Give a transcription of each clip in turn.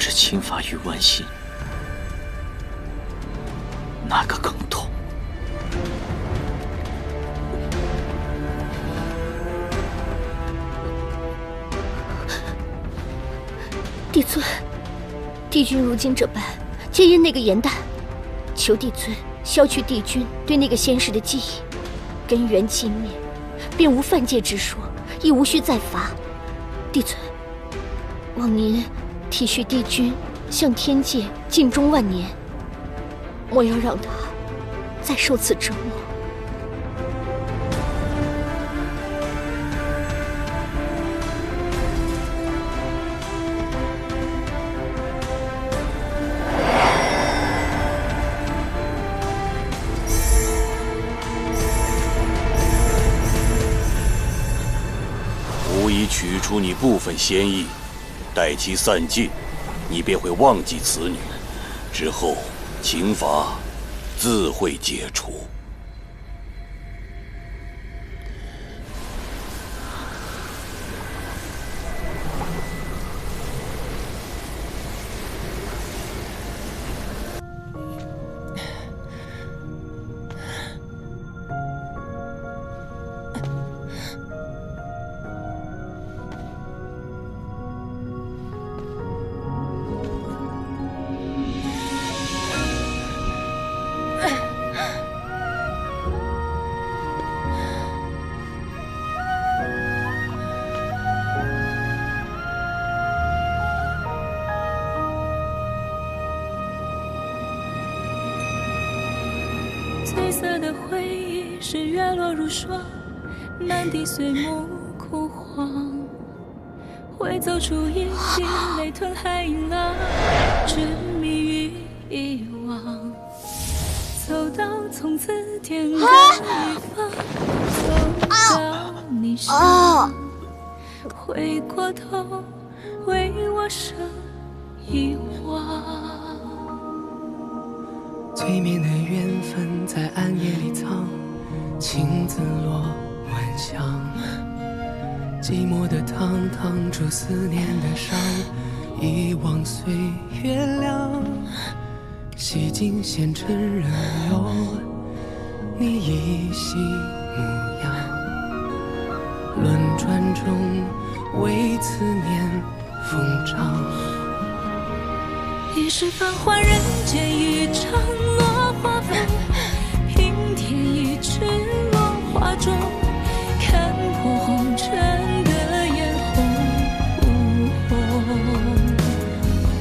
者侵伐于剜心，哪个更痛？帝尊，帝君如今这般，皆因那个颜淡，求帝尊消去帝君对那个仙士的记忆，根源寂灭，便无犯戒之说，亦无需再罚。帝尊，望您体恤帝君向天界尽忠万年，莫要让他再受此折磨。取出你部分仙意，待其散尽，你便会忘记此女，之后刑罚自会解除。褪色的回忆是月落如霜，满地碎木枯黄。会走出一地雷吞海银浪，执迷于遗忘。走到从此天各一方，走到你身旁，回过头为我生遗忘。催眠的缘分在暗夜里藏，情字落晚香。寂寞的汤烫出思念的伤，遗忘岁月凉。洗尽纤尘人流，你依稀模样。轮转中为思念疯长。一世繁华人间一场落花风，平添一池落花中，看破红尘的眼红。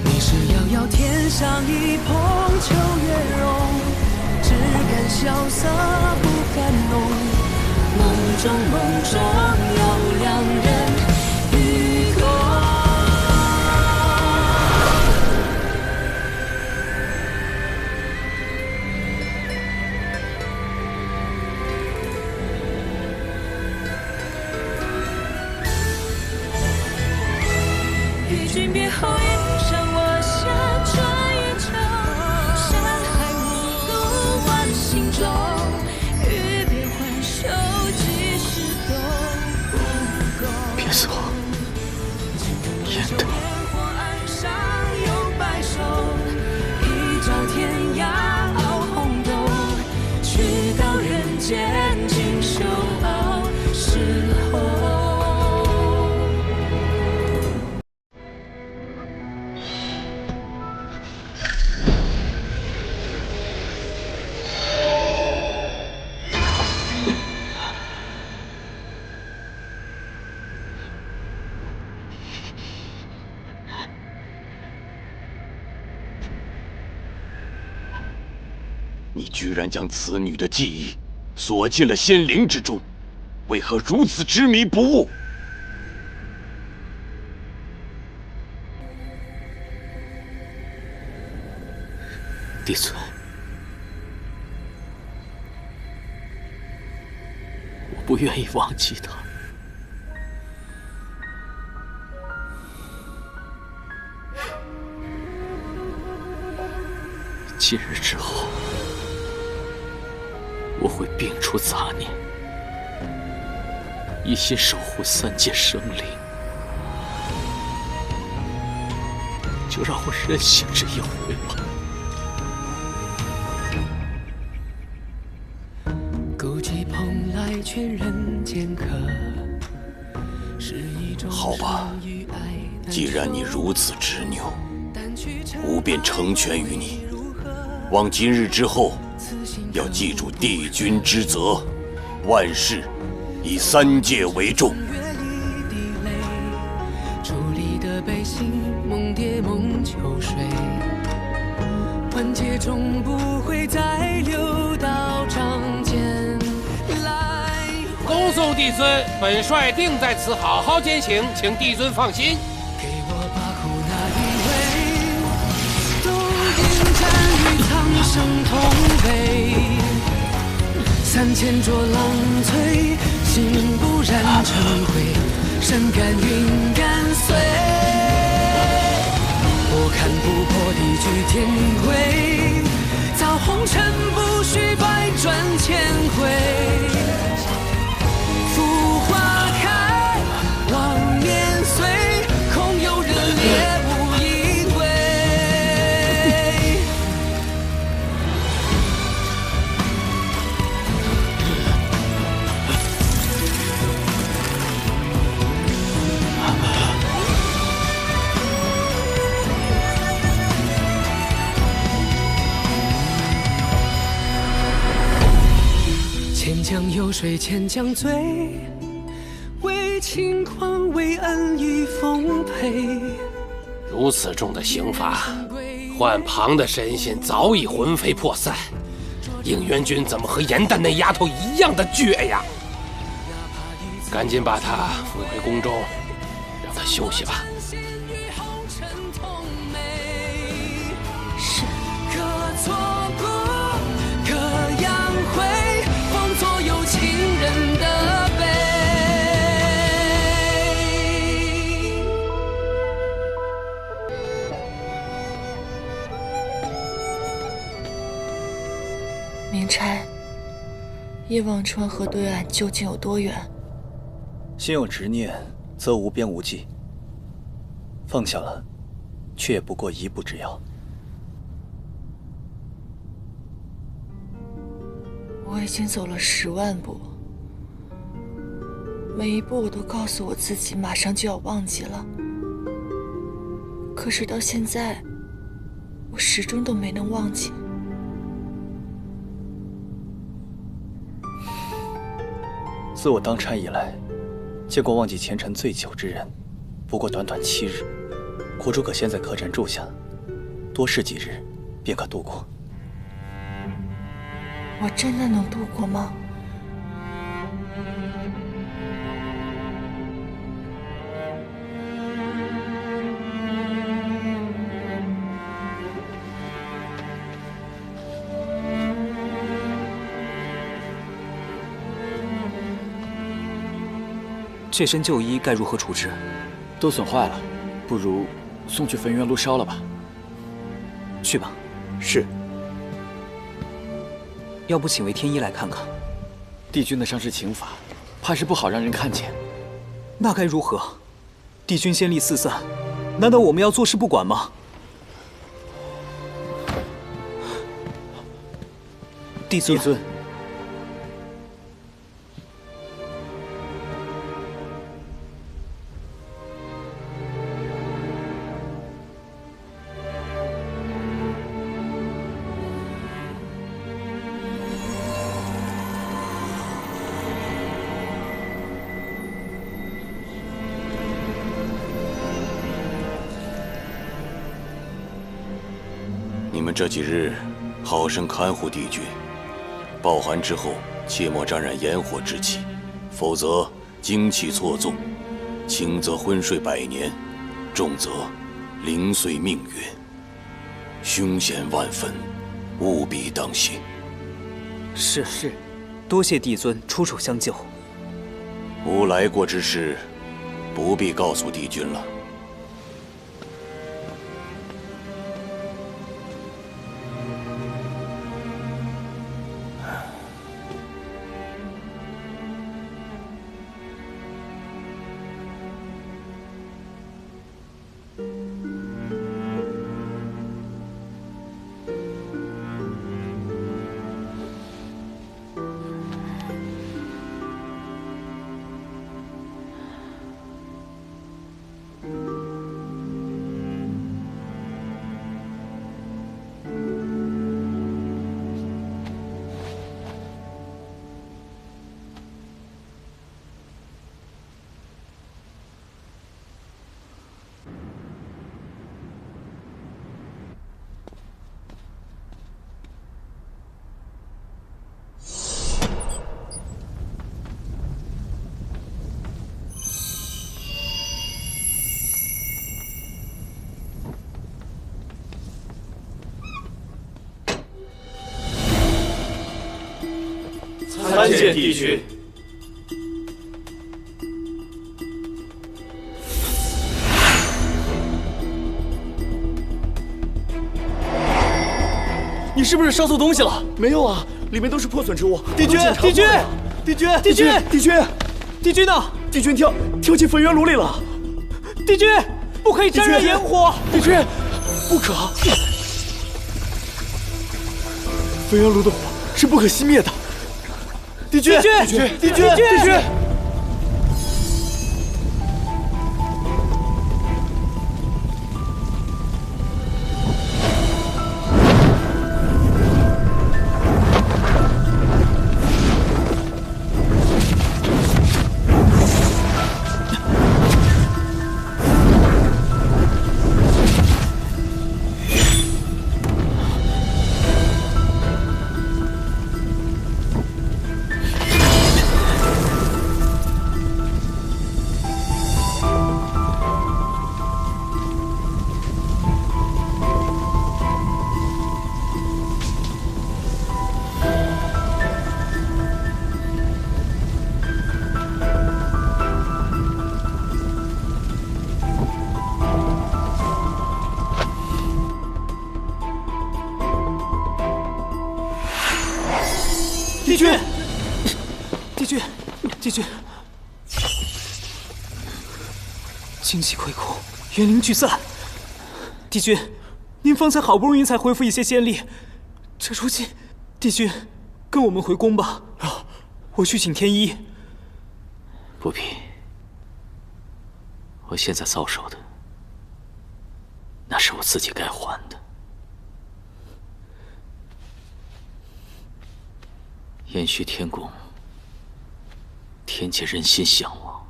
你是遥遥天上一捧秋月容，只敢潇洒不敢浓。梦中有两人与共。与君别后，迎上我下这一程，山海无路万心中，欲别还休，几时都不够。别走，颜淡。岸上有白首，一朝天涯熬红豆，去到人间尽收时候。你居然将此女的记忆锁进了仙灵之中，为何如此执迷不悟？帝尊，我不愿意忘记她。今日之后，我会摒除杂念，一心守护三界生灵。就让我任性这一回吧。勾起蓬莱劝人间客，是一种好吧，既然你如此执拗，吾便成全于你。望今日之后，要记住帝君之责，万事以3戒为重。伫立的悲喜，梦蝶梦秋水，万劫终不会再流到掌间来。恭送帝尊，本帅定在此好好践行，请帝尊放心。给我把苦那一位，都应战于苍生同悲。3000浊浪摧，心不染成灰，山甘云干碎。我看不破地居天规，造红尘不须百转千回。浮花开，望年岁，空有人猎无一对。千江有水千江醉，为轻狂为恩义奉陪。如此重的刑罚，换旁的神仙早已魂飞魄散。应元君怎么和严旦那丫头一样的倔呀？赶紧把她扶回宫中，让她休息吧。是。可错过，可扬回，放左右情人的悲。明差，夜忘川河对岸究竟有多远？心有执念，则无边无际；放下了，却也不过一步之遥。我已经走了10万步，每一步我都告诉我自己马上就要忘记了，可是到现在，我始终都没能忘记。自我当差以来，见过忘记前尘最久之人，不过短短7日。苦主可先在客栈住下，多试几日，便可度过。我真的能度过吗？这身旧衣该如何处置？都损坏了，不如送去焚元炉烧了吧。去吧。是。要不请为天一来看看？帝君的伤势刑罚，怕是不好让人看见。那该如何？帝君先例四散，难道我们要坐视不管吗？帝尊。你们这几日好生看护帝君，报寒之后切莫沾染炎火之气，否则精气错纵，轻则昏睡100年，重则零碎命运，凶险万分，务必当心。是，多谢帝尊出手相救。吾来过之事，不必告诉帝君了。参见帝君。你是不是烧错东西了？没有啊，里面都是破损之物。帝君，帝君，帝君，帝君，帝君，帝君呢？帝君跳进焚元炉里了。帝君，不可以沾染炎火。帝君，不可。焚元炉的火是不可熄灭的。帝君，帝君，帝君，帝君。帝君，帝君，帝君，精气溃枯，元灵聚散。帝君，您方才好不容易才恢复一些仙力，这如今，帝君，跟我们回宫吧。我去请天医。不必，我现在遭受的，那是我自己该还的。延续天宫，天界人心向往。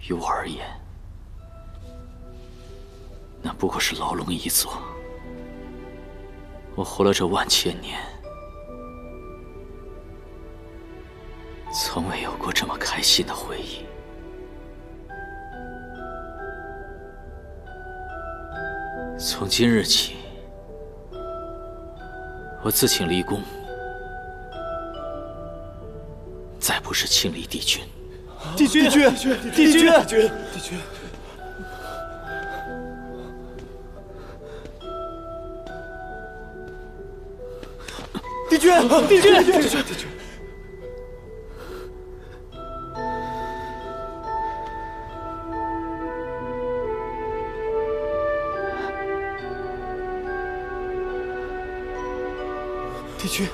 于我而言，那不过是牢笼一座。我活了这万千年，从未有过这么开心的回忆。从今日起，我自请离宫，再不是亲离帝君。帝君，帝君，帝君，帝君，帝君。帝君，帝君，帝君，帝君。帝君。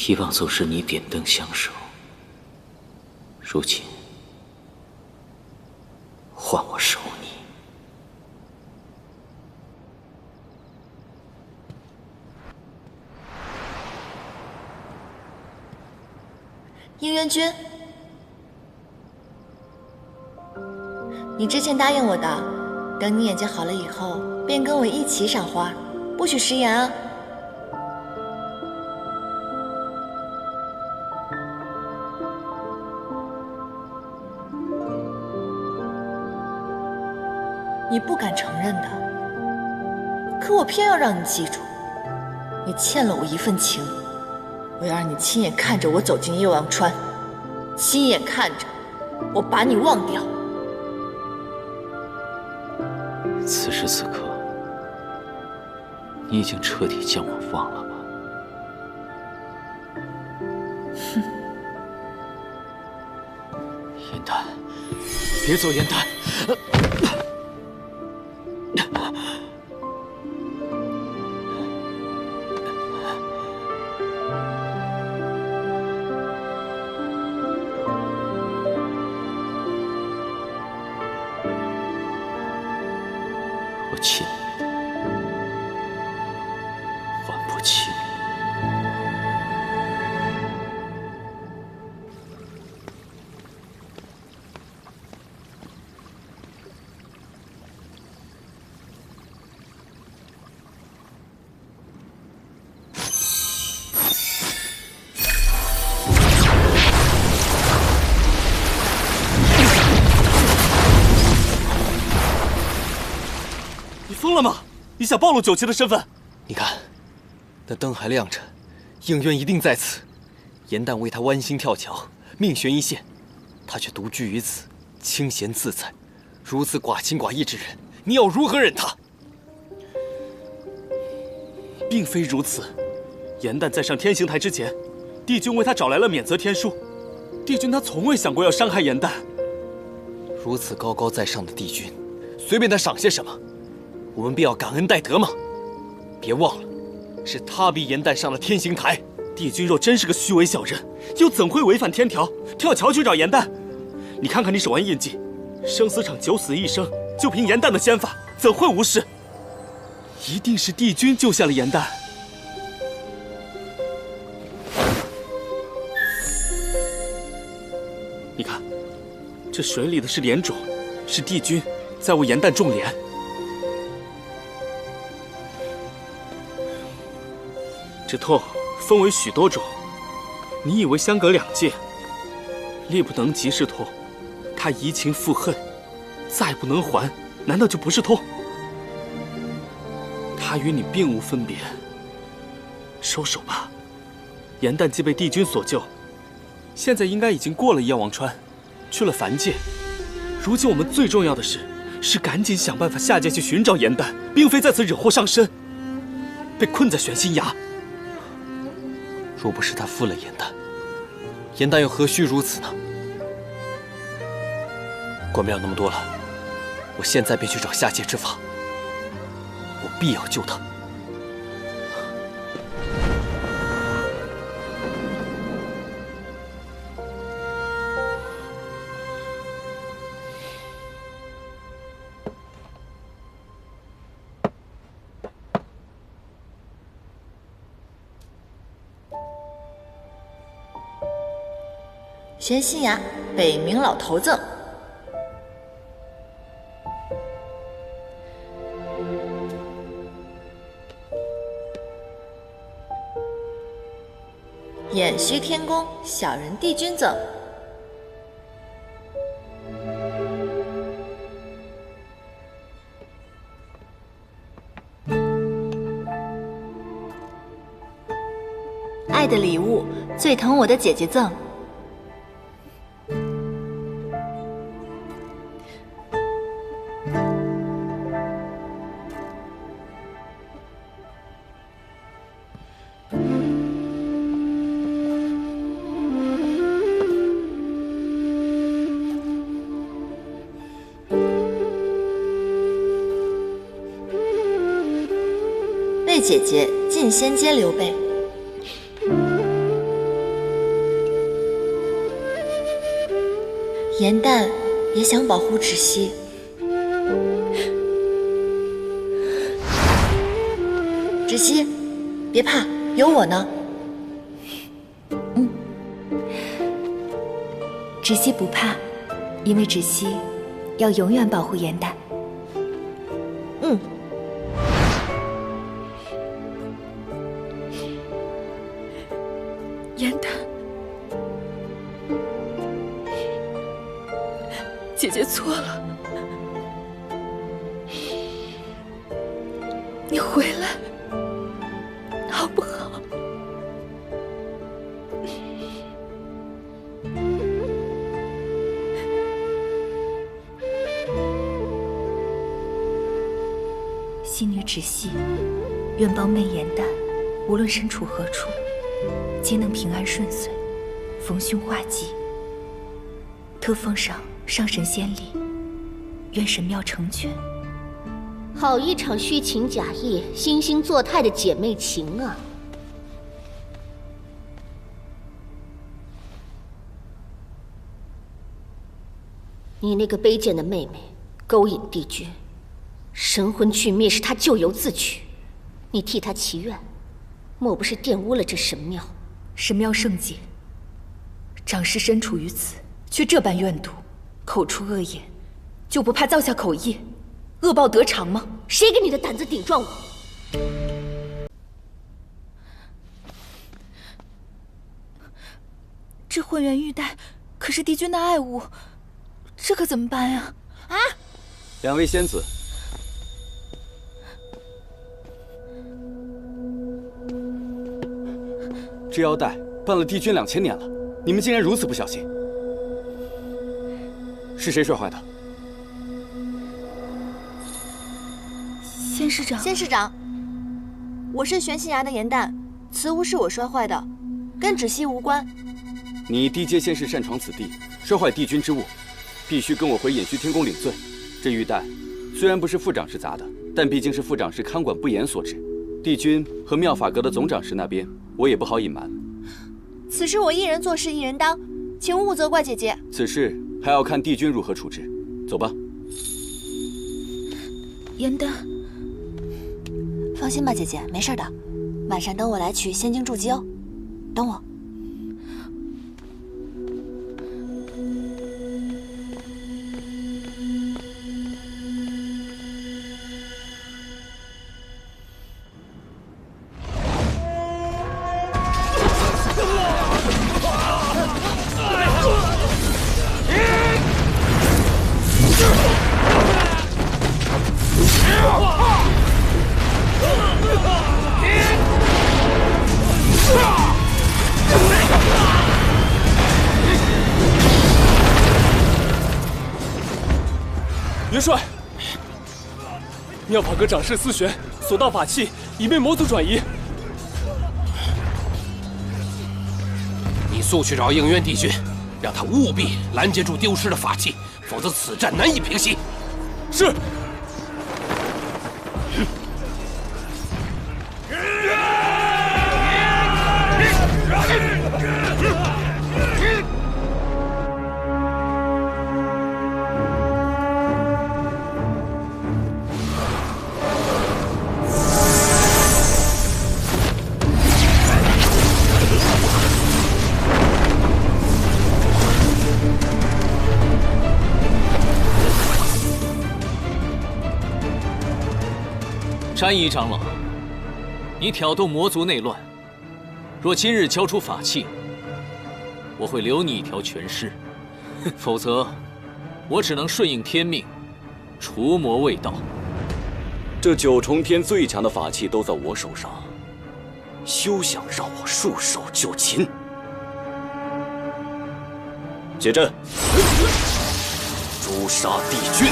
以往总是你点灯相守，如今换我守你。应元君，你之前答应我的，等你眼睛好了以后，便跟我一起赏花，不许食言啊！你不敢承认的，可我偏要让你记住，你欠了我一份情，我要让你亲眼看着我走进夜王川，亲眼看着我把你忘掉。此时此刻，你已经彻底将我忘了吧？哼！颜丹，别走，颜丹！我欠你的，还不起你。你疯了吗？你想暴露九七的身份？你看，那灯还亮着，应渊一定在此。颜淡为他剜心跳桥，命悬一线，他却独居于此，清闲自在。如此寡情寡义之人，你要如何忍他？并非如此。颜淡在上天刑台之前，帝君为他找来了免责天书。帝君他从未想过要伤害颜淡。如此高高在上的帝君，随便他赏些什么，我们便要感恩戴德吗？别忘了，是他逼颜淡上了天刑台。帝君若真是个虚伪小人，又怎会违反天条，跳桥去找颜淡？你看看你手腕印记，生死场九死一生，就凭颜淡的仙法，怎会无事？一定是帝君救下了颜淡。你看，这水里的是莲种，是帝君在为颜淡种莲。这痛分为许多种，你以为相隔两界，力不能及是痛，他移情复恨，再不能还，难道就不是痛？他与你并无分别，收手吧。颜淡既被帝君所救，现在应该已经过了妖王川，去了凡界。如今我们最重要的是赶紧想办法下界去寻找颜淡，并非在此惹祸上身，被困在玄心崖。若不是他负了颜淡，颜淡又何须如此呢？管不了那么多了，我现在便去找下界之法，我必要救他。玄心崖，北冥老头赠。偃虚天宫，小人帝君赠。爱的礼物，最疼我的姐姐赠。为姐姐进仙阶刘备。颜淡也想保护芷溪。芷溪，别怕，有我呢。芷溪不怕，因为芷溪要永远保护颜淡。姐错了，你回来好不好？西女止息，愿帮妹颜淡，无论身处何处，皆能平安顺遂，逢凶化吉。特奉上上神仙礼，愿神庙成全。好一场虚情假意、惺惺作态的姐妹情啊！你那个卑贱的妹妹勾引帝君，神魂俱灭是她咎由自取，你替她祈愿，莫不是玷污了这神庙？神庙圣洁，长师身处于此，却这般怨毒，口出恶言，就不怕造下口业，恶报得偿吗？谁给你的胆子顶撞我？这混元玉带可是帝君的爱物，这可怎么办呀？啊！两位仙子，这腰带伴了帝君2000年了，你们竟然如此不小心，是谁摔坏的？仙师长，仙师长，我是玄心崖的颜淡，此物是我摔坏的，跟止息无关。你低阶仙士擅闯此地，摔坏帝君之物，必须跟我回隐虚天宫领罪。这玉带虽然不是副长师砸的，但毕竟是副长师看管不严所致。帝君和妙法阁的总长师那边，我也不好隐瞒。此事我一人做事一人当，请勿责怪姐姐。此事还要看帝君如何处置。走吧。颜淡，放心吧，姐姐，没事的。晚上等我来取仙境筑基哦。等我。元帅，妙法阁长师思璇所道法器已被魔族转移。你速去找应渊帝君，让他务必拦截住丢失的法器，否则此战难以平息。是。山夷长老，你挑动魔族内乱，若今日交出法器，我会留你一条全尸；否则，我只能顺应天命，除魔卫道。这9重天最强的法器都在我手上，休想让我束手就擒！解阵，诛杀帝君！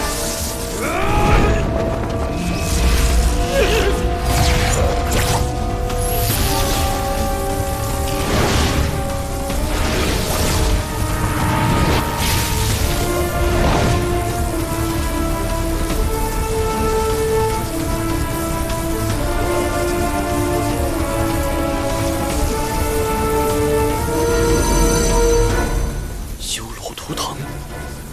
修罗图腾，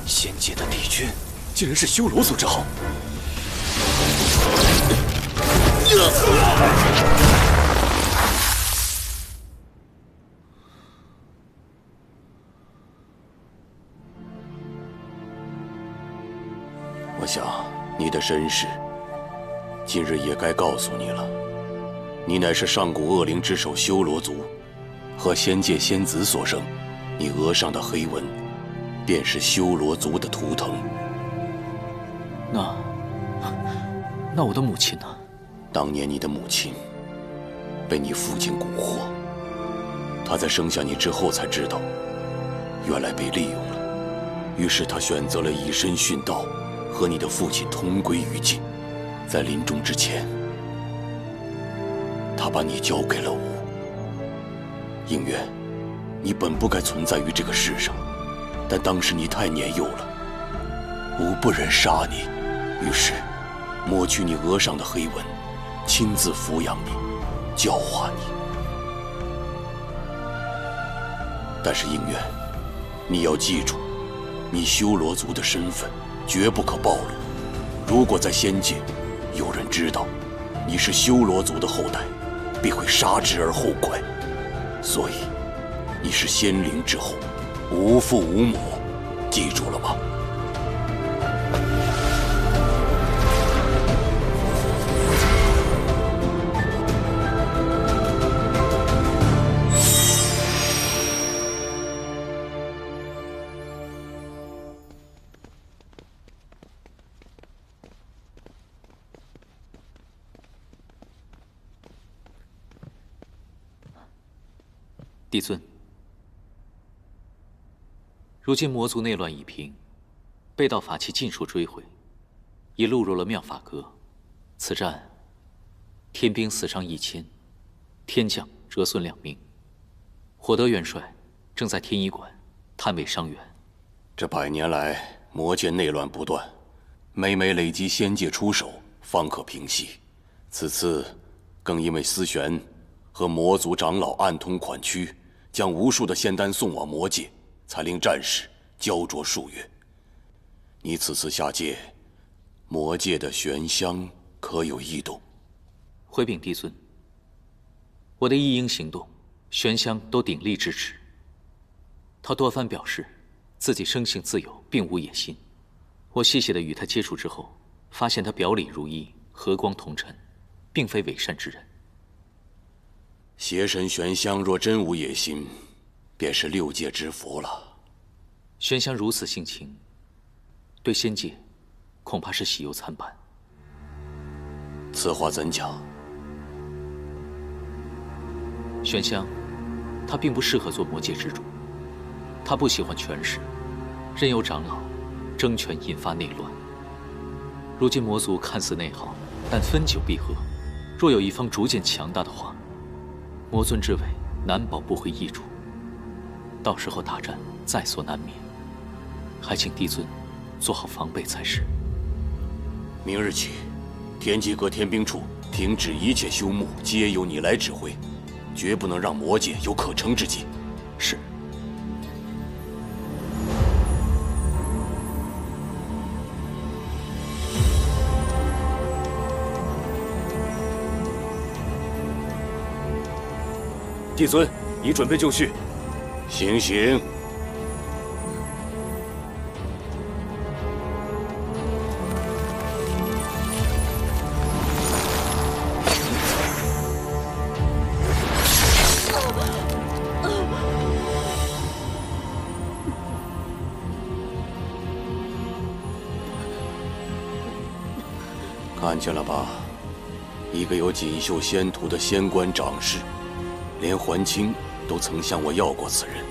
仙界的帝君竟然是修罗族之后。我想你的身世，今日也该告诉你了。你乃是上古恶灵之首修罗族，和仙界仙子所生。你额上的黑纹，便是修罗族的图腾。那我的母亲呢？当年你的母亲被你父亲蛊惑，他在生下你之后才知道，原来被利用了。于是他选择了以身殉道，和你的父亲同归于尽。在临终之前，他把你交给了吾。应渊，你本不该存在于这个世上，但当时你太年幼了，吾不忍杀你，于是抹去你额上的黑纹，亲自抚养你，教化你。但是应渊，你要记住，你修罗族的身份绝不可暴露。如果在仙界有人知道你是修罗族的后代，必会杀之而后快。所以你是仙灵之后，无父无母，记住了吗？帝尊，如今魔族内乱已平，被盗法器尽数追回，已录入了妙法阁。此战，天兵死伤1000，天将折损2名。火德元帅正在天医馆探尾伤员。这100年来，魔界内乱不断，每每累积仙界出手，方可平息。此次更因为思玄和魔族长老暗通款曲，将无数的仙丹送往魔界，才令战事焦灼数月。你此次下界，魔界的玄香可有异动？回禀帝尊，我的一应行动，玄香都鼎力支持。他多番表示自己生性自由，并无野心。我细细的与他接触之后，发现他表里如一，和光同尘，并非伪善之人。邪神玄香若真无野心，便是6界之福了。玄香如此性情，对仙界恐怕是喜忧参半。此话怎讲？玄香，他并不适合做魔界之主。他不喜欢权势，任由长老争权引发内乱。如今魔族看似内耗，但分久必合。若有一方逐渐强大的话，魔尊之位难保不会易主。到时候大战在所难免，还请帝尊做好防备才是。明日起，天机阁天兵处停止一切修牧，皆由你来指挥，绝不能让魔界有可乘之机。是。帝尊，已准备就绪。行行。看见了吧，一个有锦绣仙途的仙官长士。连桓清都曾向我要过此人，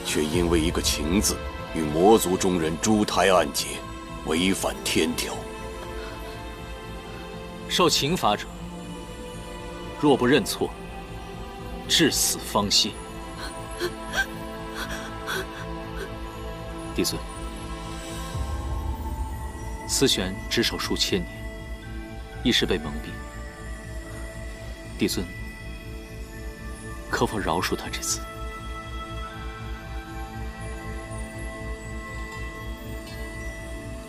却因为一个情字，与魔族中人诛胎暗结，违反天条。受情罚者，若不认错，至死方歇。帝尊，思玄执手数千年，一时被蒙蔽。帝尊，可否饶恕他这次？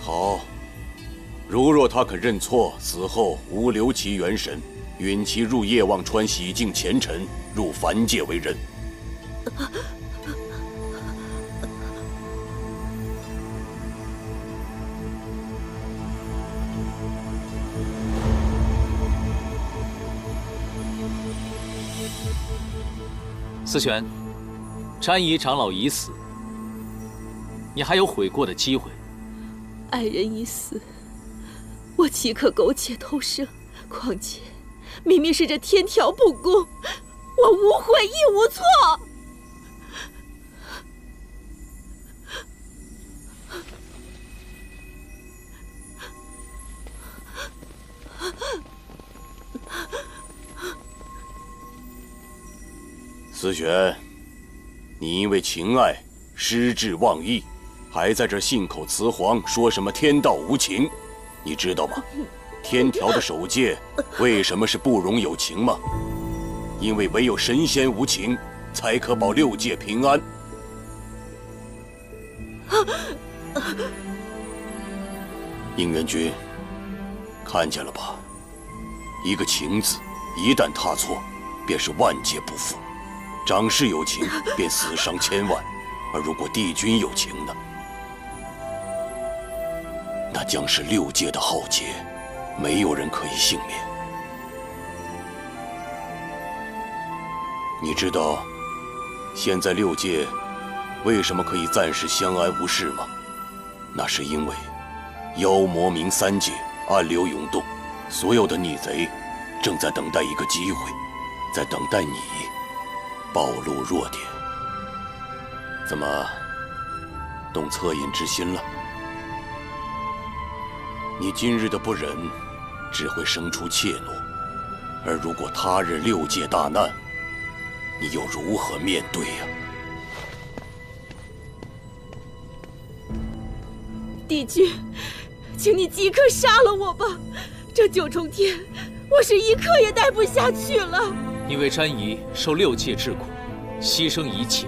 好，如若他肯认错，死后吾留其元神，允其入夜望川洗净前尘，入凡界为人。思玄，詹夷长老已死，你还有悔过的机会。爱人已死，我岂可苟且偷生？况且，明明是这天条不公，我无悔亦无错。思璇，你因为情爱失志忘义，还在这信口雌黄，说什么天道无情，你知道吗？天条的守戒为什么是不容有情吗？因为唯有神仙无情，才可保六界平安。应元君，看见了吧？一个情字，一旦踏错，便是万劫不复。长氏有情，便死伤千万；而如果帝君有情呢？那将是六界的浩劫，没有人可以幸免。你知道，现在六界为什么可以暂时相安无事吗？那是因为妖魔冥三界暗流涌动，所有的逆贼正在等待一个机会，在等待你暴露弱点。怎么，动恻隐之心了？你今日的不忍，只会生出怯懦，而如果他日六界大难，你又如何面对呀？帝君，请你即刻杀了我吧！这九重天，我是一刻也待不下去了。你为詹姨受六界之苦，牺牲一切，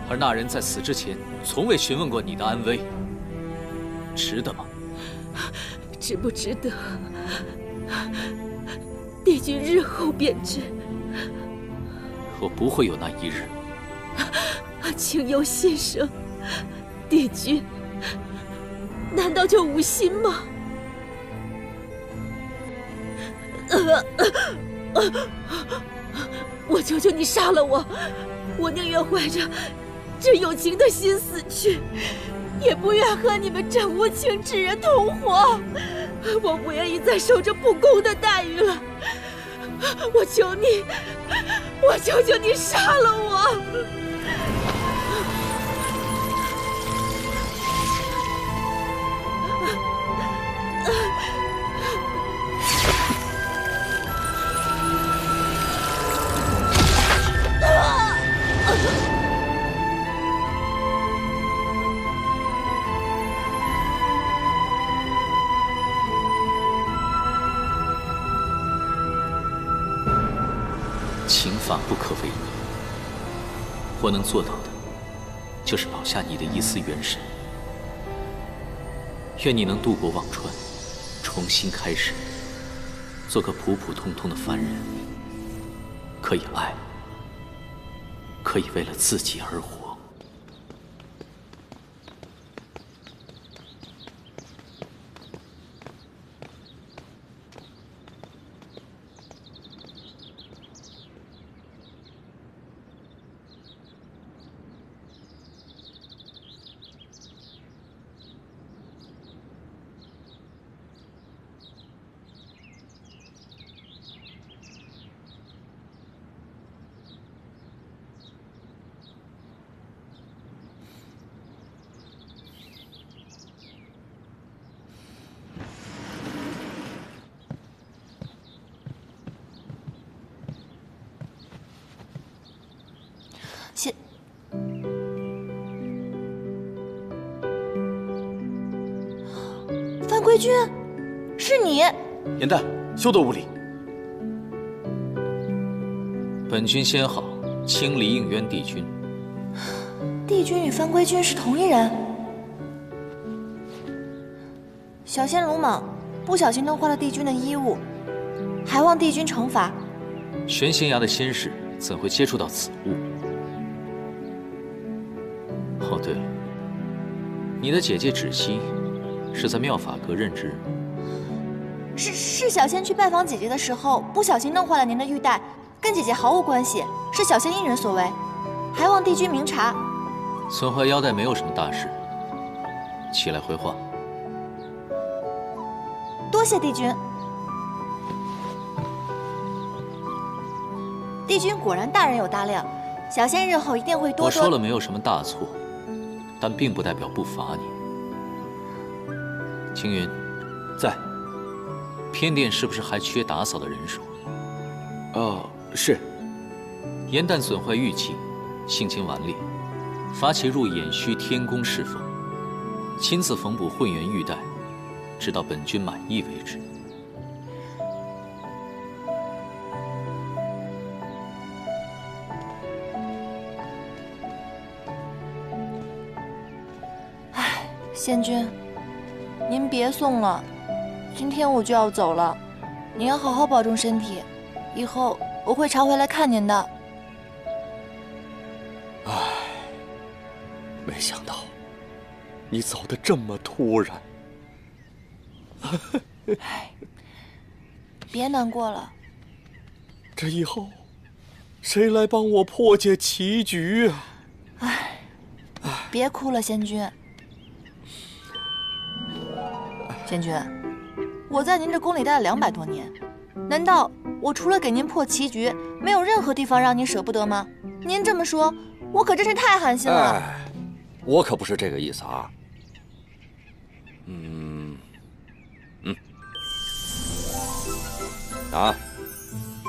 而那人在死之前从未询问过你的安危，值得吗？值不值得，帝君日后便知。我不会有那一日。请由心生，帝君，难道就无心吗？我求求你杀了我，我宁愿怀着这有情的心死去，也不愿和你们这无情之人同活。我不愿意再受这不公的待遇了。我求你，我求求你杀了我！情法不可违逆，我能做到的，就是保下你的一丝元神。愿你能渡过忘川，重新开始，做个普普通通的凡人，可以爱，可以为了自己而活。范归君，是你！颜淡，休得无礼！本君先好，清理应渊帝君。帝君与范归君是同一人。小仙鲁莽，不小心弄坏了帝君的衣物，还望帝君惩罚。玄仙崖的仙士怎会接触到此物？哦，对了，你的姐姐芷溪是在妙法阁任职。是小仙去拜访姐姐的时候，不小心弄坏了您的玉带，跟姐姐毫无关系，是小仙一人所为，还望帝君明察。损坏腰带没有什么大事，起来回话。多谢帝君。帝君果然大人有大量，小仙日后一定会多多。我说了没有什么大错，但并不代表不罚你。青云，在。偏殿是不是还缺打扫的人手？是。严旦损坏玉器，性情顽劣，罚其入偃虚天宫侍奉，亲自缝补混元玉带，直到本君满意为止。仙君，您别送了，今天我就要走了，您要好好保重身体，以后我会常回来看您的。没想到你走得这么突然。别难过了，这以后谁来帮我破解棋局啊？别哭了，仙君。仙君，我在您这宫里待了200多年，难道我除了给您破棋局，没有任何地方让您舍不得吗？您这么说，我可真是太寒心了。我可不是这个意思啊。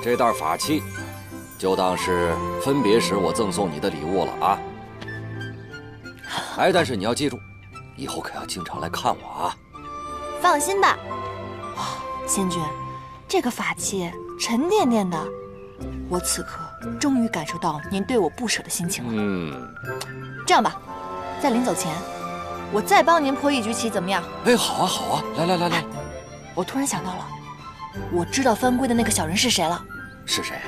这袋法器，就当是分别时我赠送你的礼物了啊。但是你要记住，以后可要经常来看我啊。放心吧，仙君，这个法器沉甸甸的，我此刻终于感受到您对我不舍的心情了。这样吧，在临走前，我再帮您破一局棋，怎么样？好啊，好啊，来，我突然想到了，我知道翻规的那个小人是谁了。是谁啊？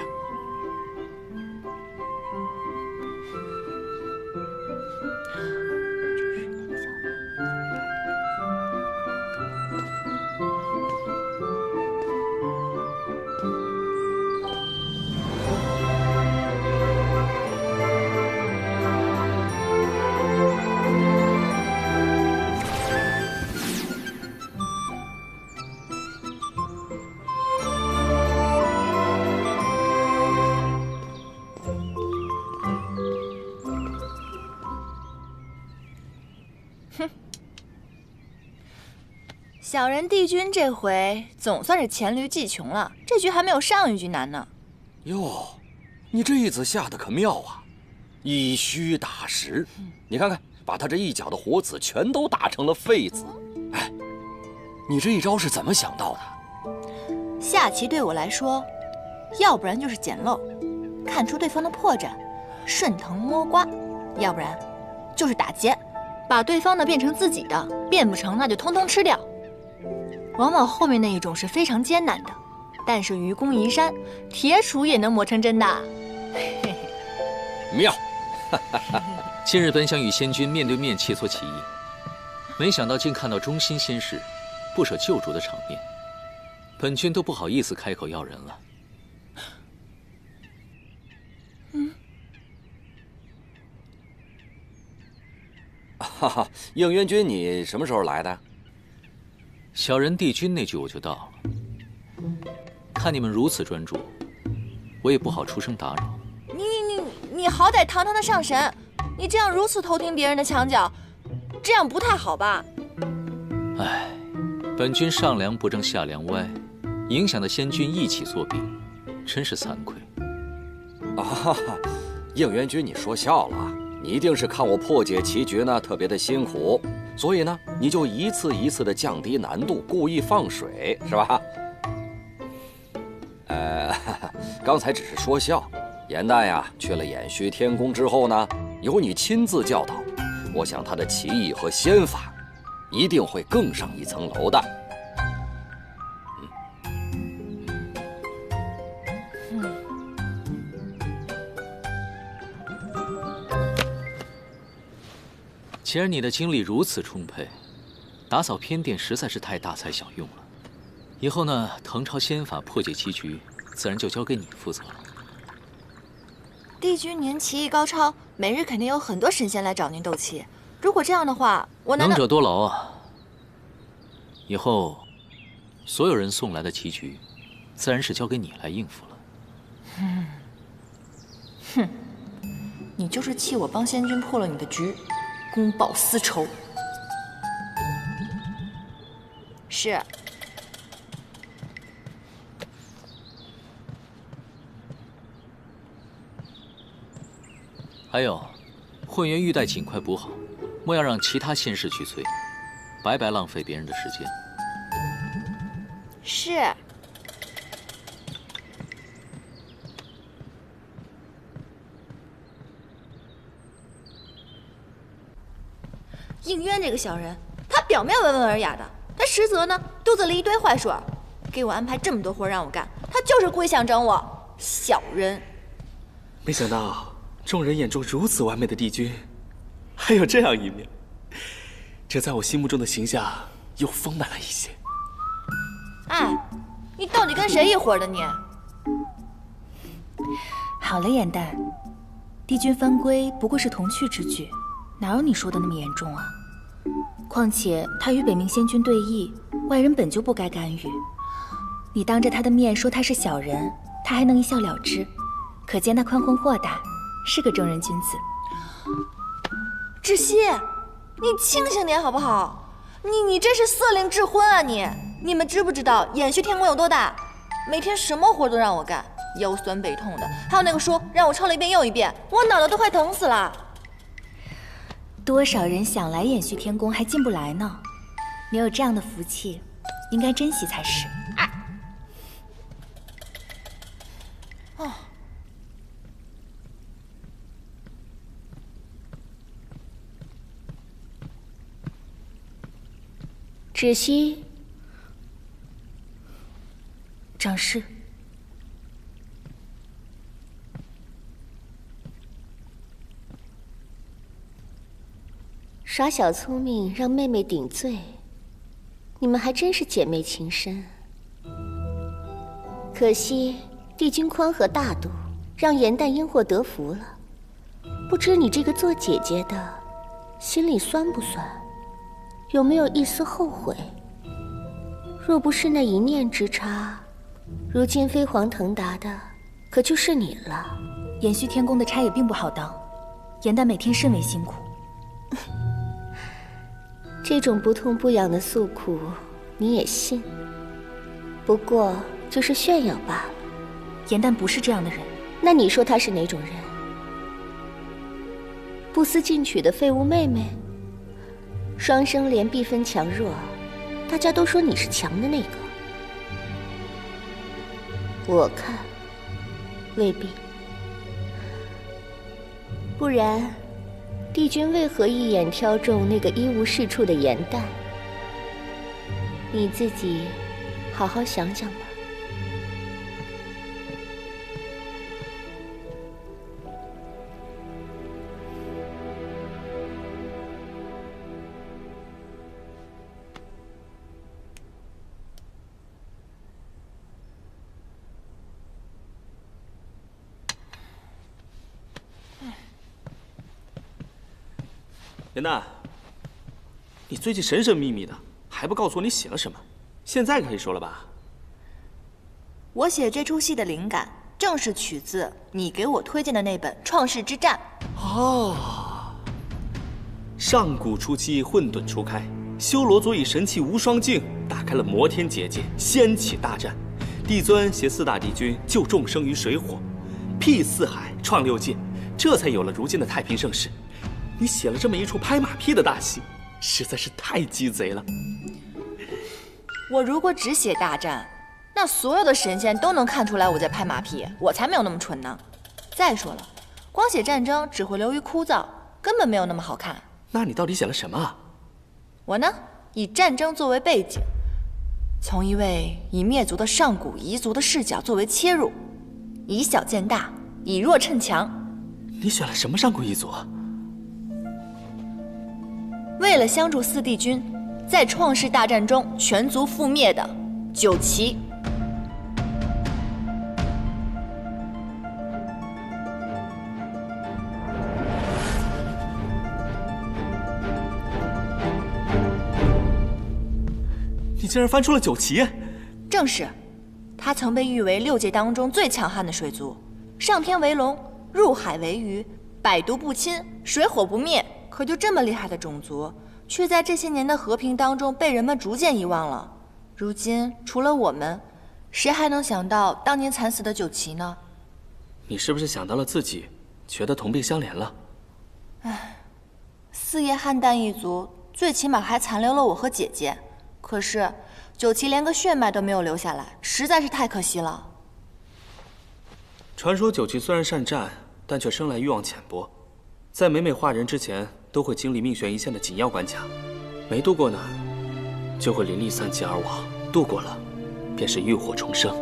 小人帝君这回总算是黔驴技穷了，这局还没有上一局难呢。哟，你这一子下的可妙啊！以虚打实，你看看，把他这一脚的活子全都打成了废子。你这一招是怎么想到的？下棋对我来说，要不然就是捡漏，看出对方的破绽，顺藤摸瓜；要不然就是打劫，把对方的变成自己的，变不成那就通通吃掉。往往后面那一种是非常艰难的，但是愚公移山，铁杵也能磨成针的。妙！今日本想与仙君面对面切磋棋艺，没想到竟看到忠心仙士不舍救主的场面，本君都不好意思开口要人了。应元君，你什么时候来的？小人帝君那句我就到了。看你们如此专注，我也不好出声打扰。你好歹堂堂的上神，你这样如此偷听别人的墙角，这样不太好吧？本君上梁不正下梁歪，影响的仙君一起作弊，真是惭愧。应元君，你说笑了，你一定是看我破解棋局呢特别的辛苦，所以呢你就一次一次的降低难度，故意放水，是吧？刚才只是说笑。严旦呀，去了偃虚天宫之后呢，由你亲自教导，我想他的棋艺和仙法一定会更上一层楼的。既然你的精力如此充沛，打扫偏殿实在是太大材小用了。以后呢，誊抄仙法破解棋局，自然就交给你负责了。帝君您棋艺高超，每日肯定有很多神仙来找您斗气。如果这样的话，我难道……能者多劳啊！以后，所有人送来的棋局，自然是交给你来应付了。哼，你就是气我帮仙君破了你的局，公报私仇。是。还有，混元玉带尽快补好，莫要让其他仙士去催，白白浪费别人的时间。是。应渊这个小人，他表面温文尔雅的，他实则呢肚子里一堆坏水，给我安排这么多活让我干，他就是故意想整我。小人。没想到众人眼中如此完美的帝君，还有这样一面，这在我心目中的形象又丰满了一些。哎，你到底跟谁一伙的你？好了，颜淡，帝君犯规不过是童趣之举，哪有你说的那么严重啊？况且他与北冥仙君对弈，外人本就不该干预。你当着他的面说他是小人，他还能一笑了之，可见他宽宏豁达，是个正人君子。窒息，你清醒点好不好？你这是色令智昏啊你！你们知不知道延续天宫有多大？每天什么活都让我干，腰酸背痛的。还有那个书让我抄了一遍又一遍，我脑袋都快疼死了。多少人想来延续天宫还进不来呢？你有这样的福气，应该珍惜才是。哦。芷溪，长侍。耍小聪明让妹妹顶罪，你们还真是姐妹情深。可惜帝君宽和大度，让颜淡因祸得福了。不知你这个做姐姐的，心里酸不酸？有没有一丝后悔？若不是那一念之差，如今飞黄腾达的可就是你了。延续天宫的差也并不好当，颜淡每天甚为辛苦。这种不痛不痒的诉苦，你也信？不过就是炫耀罢了。颜淡不是这样的人。那你说她是哪种人？不思进取的废物妹妹？双生莲必分强弱，大家都说你是强的那个。我看未必。不然帝君为何一眼挑中那个一无是处的颜淡？你自己好好想想吧。颜淡，你最近神神秘秘的，还不告诉我你写了什么？现在可以说了吧？我写这出戏的灵感，正是取自你给我推荐的那本《创世之战》。哦，上古初期，混沌初开，修罗族以神器无双镜打开了摩天结界，掀起大战。帝尊携4大帝君救众生于水火，辟四海，创6界，这才有了如今的太平盛世。你写了这么一出拍马屁的大戏，实在是太鸡贼了。我如果只写大战，那所有的神仙都能看出来我在拍马屁，我才没有那么蠢呢。再说了，光写战争只会流于枯燥，根本没有那么好看。那你到底写了什么啊？我呢，以战争作为背景，从一位已灭族的上古彝族的视角作为切入，以小见大，以弱趁强。你选了什么上古彝族？为了相助4帝君，在创世大战中全族覆灭的九岐。竟然翻出了九旗。正是，他曾被誉为6界当中最强悍的水族，上天为龙，入海为鱼，百毒不侵，水火不灭。可就这么厉害的种族，却在这些年的和平当中被人们逐渐遗忘了。如今除了我们，谁还能想到当年惨死的九旗呢？你是不是想到了自己，觉得同病相怜了？唉，四叶汉旦一族最起码还残留了我和姐姐，可是九旗连个血脉都没有留下来，实在是太可惜了。传说九旗虽然善战，但却生来欲望浅薄，在每化人之前都会经历命悬一线的紧要关卡，没渡过呢，就会灵力散尽而亡；渡过了，便是浴火重生。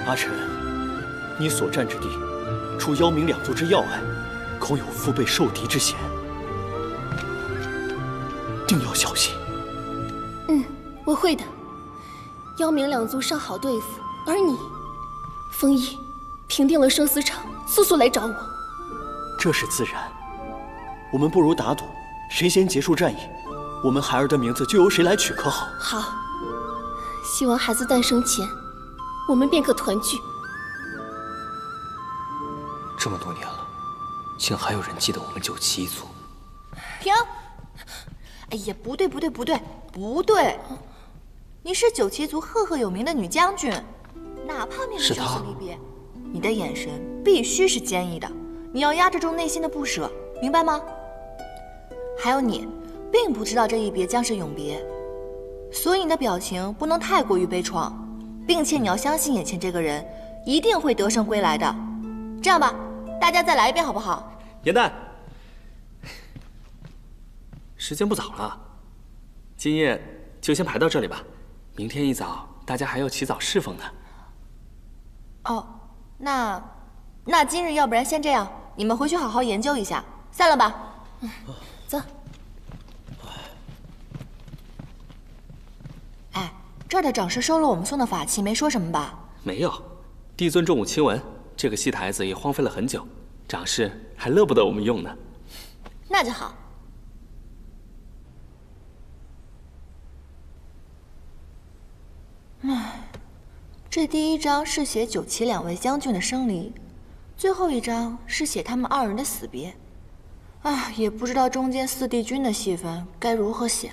阿晨，你所占之地，除妖冥两族之要隘，恐有腹背受敌之嫌，定要小心。我会的。妖冥两族尚好对付，而你，风翼，平定了生死场，速速来找我。这是自然。我们不如打赌，谁先结束战役，我们孩儿的名字就由谁来取，可好？好。希望孩子诞生前，我们便可团聚。这么多年了，竟还有人记得我们九旗一族。停！哎呀，不对，你是九旗族赫赫有名的女将军，哪怕面对生死离别，你的眼神必须是坚毅的，你要压制住内心的不舍，明白吗？还有你，并不知道这一别将是永别，所以你的表情不能太过于悲怆，并且你要相信眼前这个人一定会得胜归来的。这样吧，大家再来一遍好不好？元旦，时间不早了，今夜就先排到这里吧。明天一早大家还要起早侍奉呢。哦，那今日要不然先这样，你们回去好好研究一下，散了吧。走。哎，这儿的长师收了我们送的法器，没说什么吧？没有，帝尊重武亲文，这个戏台子也荒废了很久，长师还乐不得我们用呢。那就好。唉，这第一章是写九旗两位将军的生离，最后一章是写他们二人的死别。唉，也不知道中间四帝君的戏份该如何写。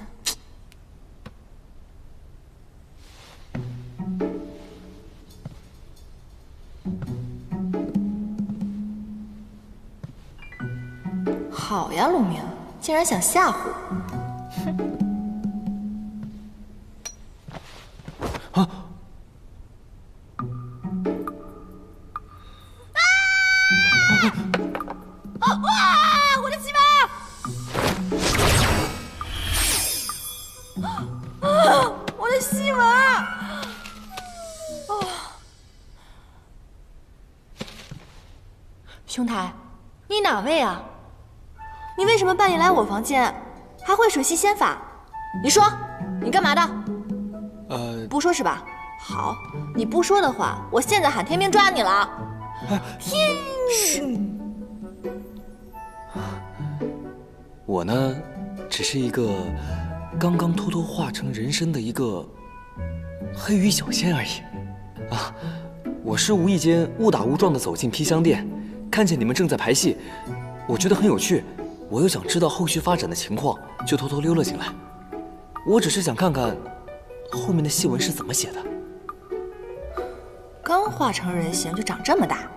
好呀，陆明，竟然想吓唬我！哼！哇！我的鸡巴！我的西文！兄台，你哪位啊？你为什么半夜来我房间，还会水系仙法？你说，你干嘛的？不说是吧？好，你不说的话，我现在喊天兵抓你了。天！我呢，只是一个刚刚偷偷化成人身的一个黑羽小仙而已。啊，我是无意间误打误撞的走进披香殿，看见你们正在排戏，我觉得很有趣，我又想知道后续发展的情况，就偷偷溜了进来。我只是想看看后面的细纹是怎么写的。刚化成人形就长这么大？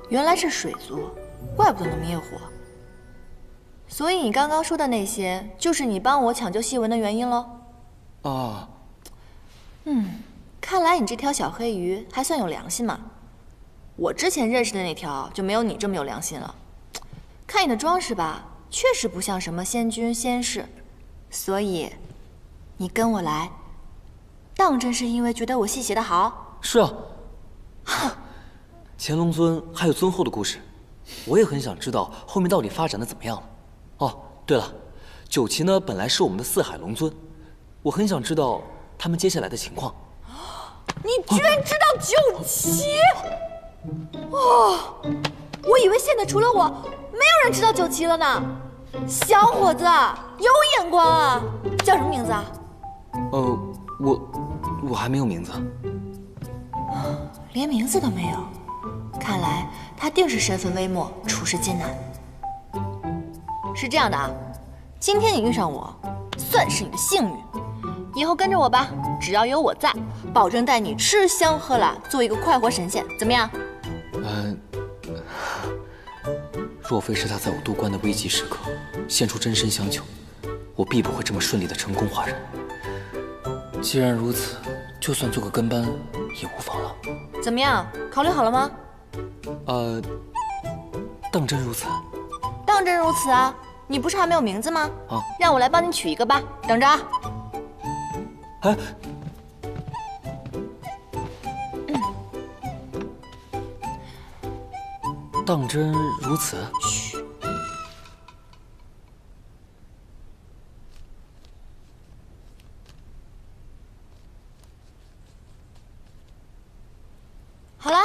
原来是水族，怪不得能灭火。所以你刚刚说的那些，就是你帮我抢救细纹的原因喽？啊。看来你这条小黑鱼还算有良心嘛。我之前认识的那条就没有你这么有良心了。看你的装饰吧，确实不像什么仙君仙士，所以你跟我来，当真是因为觉得我戏写得好？是啊。乾隆尊还有尊后的故事，我也很想知道后面到底发展的怎么样了。哦，对了，九旗呢本来是我们的四海龙尊，我很想知道他们接下来的情况。你居然知道九旗？哦，我以为现在除了我，没有人知道九旗了呢。小伙子，有眼光啊！叫什么名字啊？我还没有名字。连名字都没有，看来他定是身份微末，处事艰难。是这样的啊，今天你遇上我，算是你的幸运。以后跟着我吧，只要有我在，保证带你吃香喝辣，做一个快活神仙，怎么样？若非是他在我渡关的危急时刻现出真身相救，我必不会这么顺利的成功化人。既然如此，就算做个跟班也无妨了。怎么样？考虑好了吗？当真如此？当真如此啊！你不是还没有名字吗？啊，让我来帮你取一个吧，等着啊。当真如此？嘘。好了。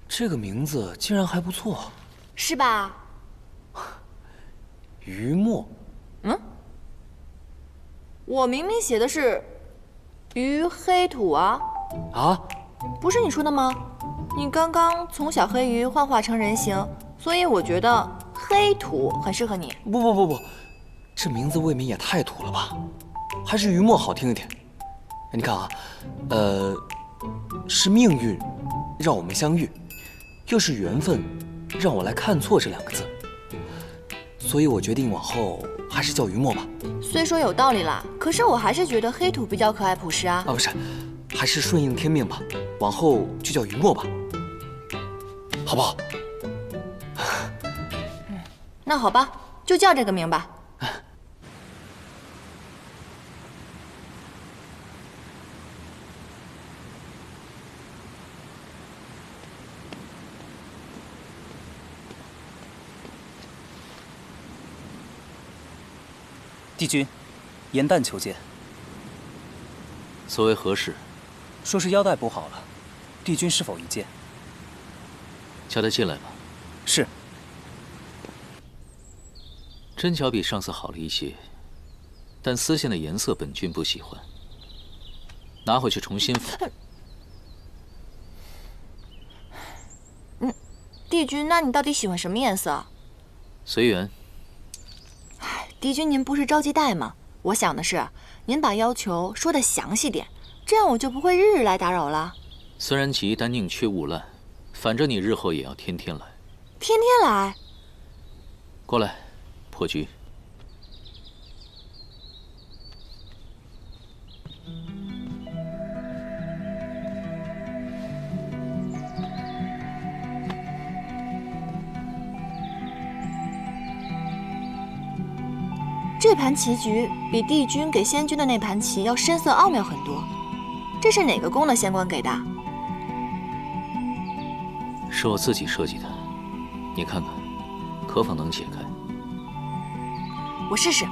这个名字竟然还不错，是吧？于墨。我明明写的是于黑土啊！啊？不是你说的吗？你刚刚从小黑鱼幻化成人形，所以我觉得黑土很适合你。不，这名字未免也太土了吧？还是于墨好听一点。你看啊，是命运让我们相遇，又是缘分让我来看错这两个字，所以我决定往后还是叫于墨吧。虽说有道理啦，可是我还是觉得黑土比较可爱朴实啊。不是，还是顺应天命吧，往后就叫于墨吧，好不好？那好吧，就叫这个名吧。帝君，严旦求见。所谓何事？说是腰带补好了，帝君是否一见？叫他进来吧。是。针脚比上次好了一些，但丝线的颜色本君不喜欢，拿回去重新缝。帝君，那你到底喜欢什么颜色？随缘。帝君，您不是着急带吗？我想的是，您把要求说得详细点，这样我就不会日日来打扰了。虽然急，但宁缺毋滥，反正你日后也要天天来。天天来？过来，破局。这盘棋局比帝君给仙君的那盘棋要深色奥妙很多，这是哪个宫的仙官给的？是我自己设计的，你看看，可否能解开？我试试。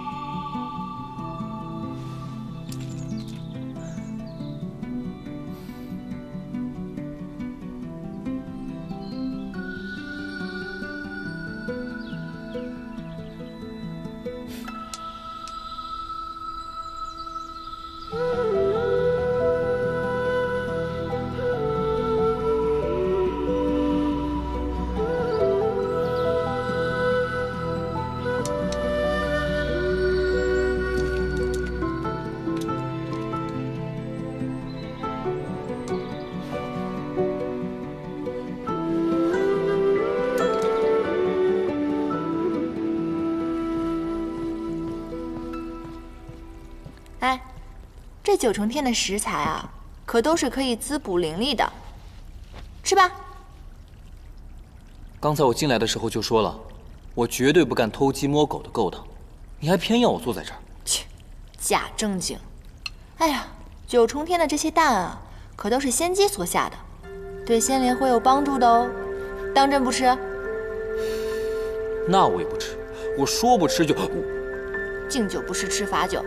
哎，这9重天的食材啊，可都是可以滋补灵力的，吃吧。刚才我进来的时候就说了，我绝对不干偷鸡摸狗的勾当，你还偏要我坐在这儿。切，假正经。哎呀，9重天的这些蛋啊，可都是仙姬所下的，对仙灵会有帮助的哦。当真不吃？那我也不吃，我说不吃就……敬酒不吃吃罚酒。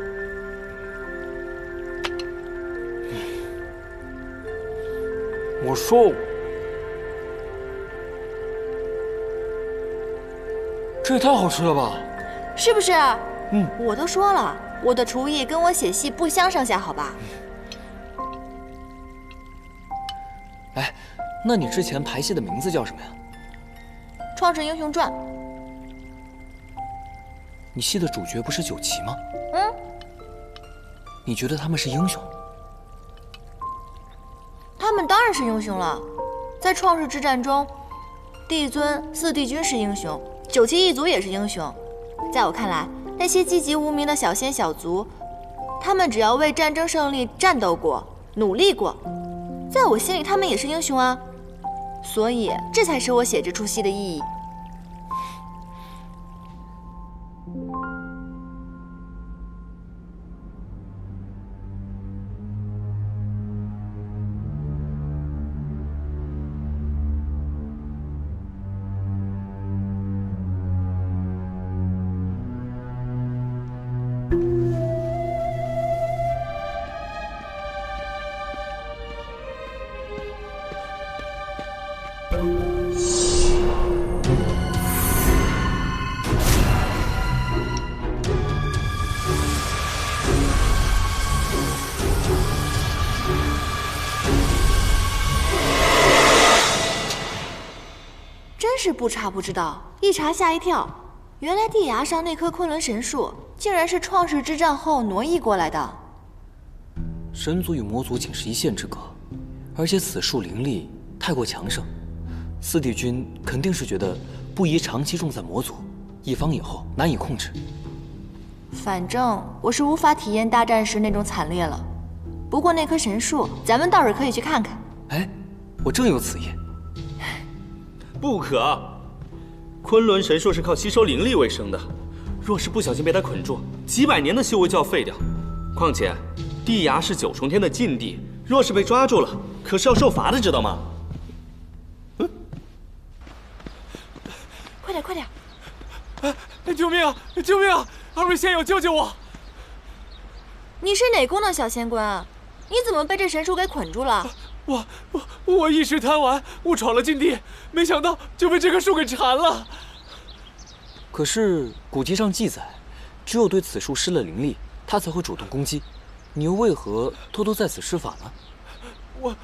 我说，这也太好吃了吧？是不是？我都说了，我的厨艺跟我写戏不相上下，好吧？哎，那你之前排戏的名字叫什么呀？《创世英雄传》。你戏的主角不是9旗吗？你觉得他们是英雄？他们当然是英雄了，在创世之战中，帝尊、4帝君是英雄，9旗一族也是英雄。在我看来，那些籍籍无名的小仙小族，他们只要为战争胜利战斗过、努力过，在我心里他们也是英雄啊。所以，这才是我写这出戏的意义。真是不查不知道，一查吓一跳。原来地崖上那棵昆仑神树，竟然是创世之战后挪移过来的。神族与魔族仅是一线之隔，而且此树灵力太过强盛，4帝君肯定是觉得不宜长期种在魔族，以防以后难以控制。反正我是无法体验大战时那种惨烈了。不过那棵神树，咱们倒是可以去看看。哎，我正有此意。不可，昆仑神树是靠吸收灵力为生的，若是不小心被它捆住，几百年的修为就要废掉。况且，地崖是9重天的禁地，若是被抓住了，可是要受罚的，知道吗？快点，快点！救命啊！救命啊！2位仙友，救救我！你是哪宫的小仙官啊？你怎么被这神树给捆住了？我一时贪玩，误闯了禁地，没想到就被这棵树给缠了。可是古籍上记载，只有对此树施了灵力，它才会主动攻击。你又为何偷偷在此施法呢？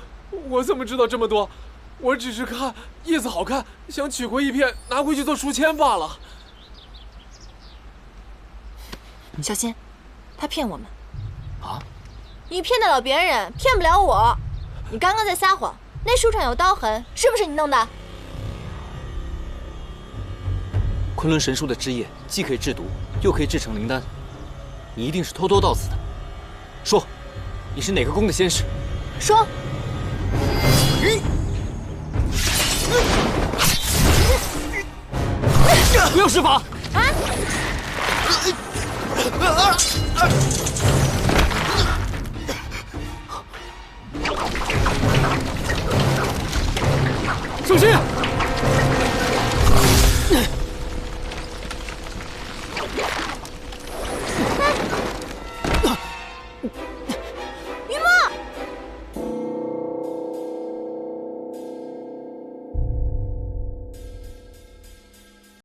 我怎么知道这么多？我只是看叶子好看，想取回一片拿回去做书签罢了。小心，他骗我们。啊？你骗得了别人，骗不了我。你刚刚在撒谎，那树上有刀痕，是不是你弄的？昆仑神树的枝叶既可以制毒，又可以制成灵丹，你一定是偷偷到此的。说，你是哪个宫的仙使？说。不要施法！啊！